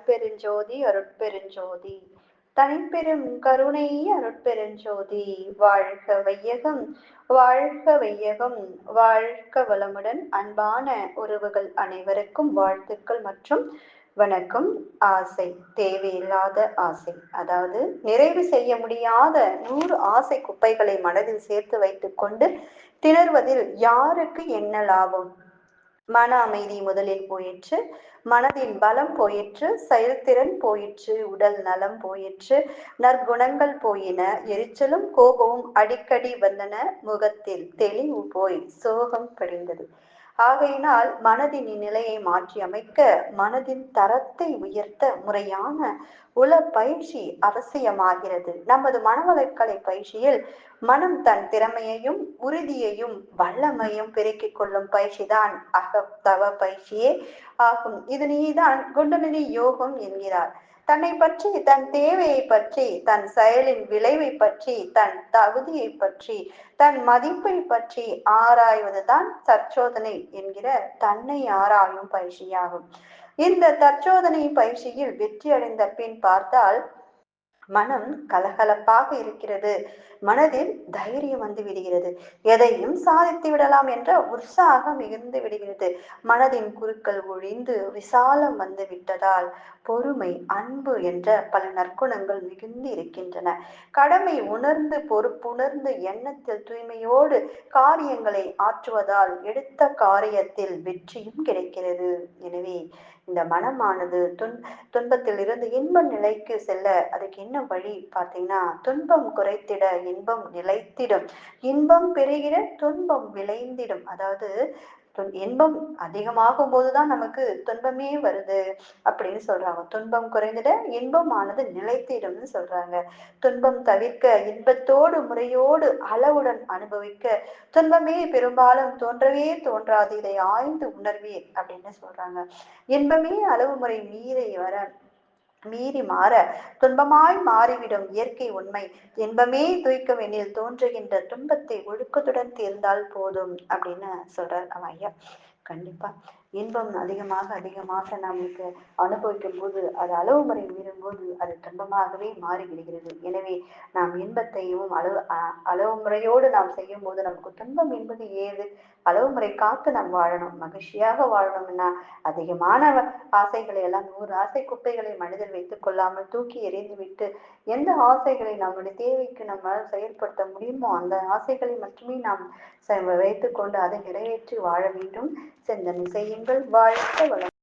அருட்பெருஞ்சோதி அருட்பெருஞ்சோதி தனிப்பெரும் கருணை அருட்பெருஞ்சோதி. வாழ்க வையகம், வாழ்க வையகம், வாழ்க வளமுடன். அன்பான உறவுகள் அனைவருக்கும் வாழ்த்துக்கள் மற்றும் வணக்கம். ஆசை, தேவையில்லாத ஆசை, அதாவது நிறைவு செய்ய முடியாத 100 ஆசை குப்பைகளை மனதில் சேர்த்து வைத்துக் கொண்டு திணறுவதில் யாருக்கு என்ன லாபம்? மன அமைதி முதலில் போயிற்று, மனதின் பலம் போயிற்று, செயல்திறன் போயிற்று, உடல் நலம் போயிற்று, நற்குணங்கள் போயின, எரிச்சலும் கோபமும் அடிக்கடி வந்தன, முகத்தில் தெளிவு போய் சோகம் படிந்தது. ஆகையினால் மனதின் நிலையை மாற்றி அமைக்க, மனதின் தரத்தை உயர்த்த முறையான உள பயிற்சி அவசியமாகிறது. நமது மனவளக்கலை பயிற்சியில் மனம் தன் திறமையையும் உறுதியையும் வல்லமையும் பெருக்கிக் கொள்ளும் பயிற்சிதான் அகத்தவ பயிற்சியே ஆகும். இதனைதான் குண்டலினி யோகம் என்கிறார். தன்னை பற்றி, தன் தேவையை பற்றி, தன் செயலின் விளைவை பற்றி, தன் தகுதியை பற்றி, தன் மதிப்பை பற்றி ஆராய்வதுதான் தற்சோதனை என்கிற தன்னை ஆராயும் பயிற்சியாகும். இந்த தற்சோதனை பயிற்சியில் வெற்றி அடைந்த பின் பார்த்தால் மனம் கலகலப்பாக இருக்கிறது, மனதில் தைரியம் வந்து விடுகிறது, எதையும் சாதித்து விடலாம் என்ற உற்சாகம் மிகுந்து விடுகிறது. மனதின் குருக்கள் ஒழிந்து விசாலம் வந்து விட்டதால் பொறுமை, அன்பு என்ற பல நற்குணங்கள் மிகுந்து இருக்கின்றன. கடமை உணர்ந்து, பொறுப்புணர்ந்து, எண்ணத்தில் தூய்மையோடு காரியங்களை ஆற்றுவதால் எடுத்த காரியத்தில் வெற்றியும் கிடைக்கிறது. எனவே இந்த மனமானது துன்பத்தில் இருந்து இன்ப நிலைக்கு செல்ல அதுக்கு என்ன வழி பார்த்தீங்கன்னா, துன்பம் குறைத்திட இன்பம் நிலைத்திடும், இன்பம் பெருகிட துன்பம் விளைந்திடும். அதாவது இன்பம் அதிகமாகும் போதுதான் நமக்கு துன்பமே வருது அப்படின்னு சொல்றாங்க. துன்பம் குறைந்திட இன்பமானது நிலைத்திடும்னு சொல்றாங்க. துன்பம் தவிர்க்க இன்பத்தோடு முறையோடு அளவுடன் அனுபவிக்க துன்பமே பெரும்பாலும் தோன்றவே தோன்றாது, இதை ஆய்ந்து உணர்வீர் அப்படின்னு சொல்றாங்க. இன்பமே அளவு முறை மீறி மாற துன்பமாய் மாறிவிடும் இயற்கை உண்மை. இன்பமே துய்க்கவெனில் தோன்றுகின்ற துன்பத்தை ஒழுக்கத்துடன் தீர்ந்தால் போதும் அப்படின்னு சொல்றார் நம்ம ஐயா. கண்டிப்பா இன்பம் அதிகமாக அதிகமாக நமக்கு அனுபவிக்கும் போது, அது அளவு முறை மீறும் போது அது துன்பமாகவே மாறிவிடுகிறது. எனவே நாம் இன்பத்தையும் அளவு முறையோடு நாம் செய்யும் போது நமக்கு துன்பம் என்பது ஏது? அளவு முறை காத்து நாம் வாழணும், மகிழ்ச்சியாக வாழணும்னா அதிகமான ஆசைகளை எல்லாம் 100 ஆசை குப்பைகளை மனதில் வைத்துக் கொள்ளாமல் தூக்கி எறிந்து விட்டு, எந்த ஆசைகளை நம்முடைய தேவைக்கு நம்மால் செயல்படுத்த முடியுமோ அந்த ஆசைகளை மட்டுமே நாம் வைத்துக் கொண்டு அதை நிறைவேற்றி வாழ வேண்டும். சிந்தனை செய்யுங்கள். வாழ்க வளம்.